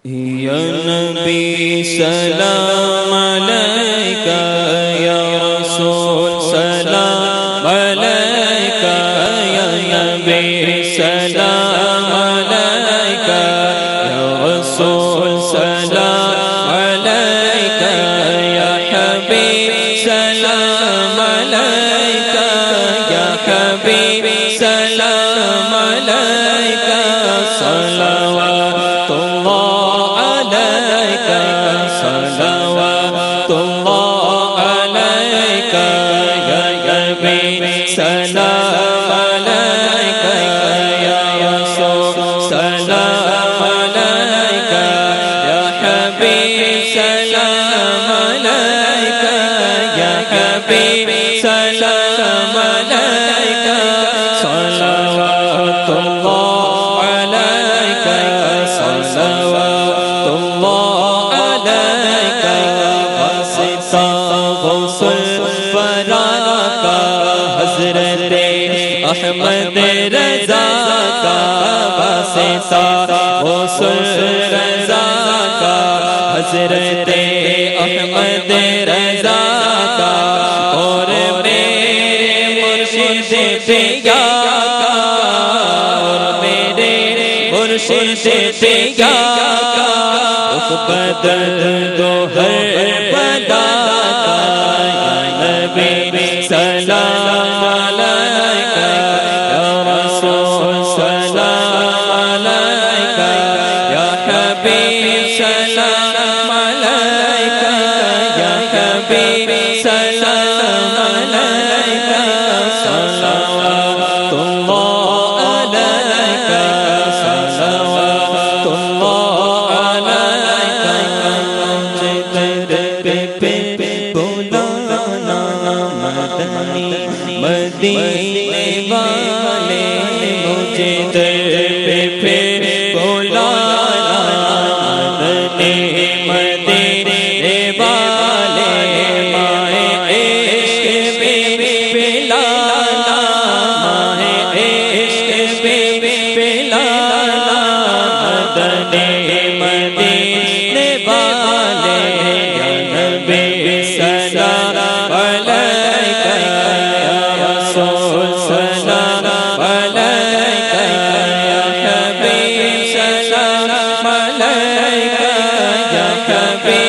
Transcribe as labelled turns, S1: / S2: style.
S1: یا نبی سلام علیکہ، یا رسول سلام علیکہ، یا نبی سلام علیکہ، یا رسول سلام علیکہ، یا حبیب سلام علیکہ، یا حبیب سلام علیکہ، صلوات اللہ علیکہ، صلوات اللہ علیکہ، یا حبیب سلام علیکہ، یا رسول سلام علیکہ، یا حبیب سلام علیکہ، یا حبیب سلام علیکہ، صلوات اللہ علیکہ، صلوات اللہ علیکہ، واسطہ غسل فرا کا حضرت احمد رضا کا، واسطہ غسل رضا کا حضرت احمد رضا کا، اور میرے مرشد تیگا کا، اور میرے مرشد تیگا کا، رخ بدل دو ہر بلا کا، یا نبی سلام علیکہ، یا رسول سلام علیکہ، یا حبیب سلام علیکہ، یا حبیب سلام علیکہ، صلوات اللہ علیکہ، صلوات اللہ علیکہ، جدر پہ بلانا مدنی مدینے والے، مجھے در پہ بلانا مدنی مدینے والے، ماہ عشق پہ بلانا، ماہ عشق پہ بلانا، مدنی مدینے والے، یا نبی سلام علیکہ، یا رسول سلام علیکہ، یا حبیب سلام علیکہ، یا حبیب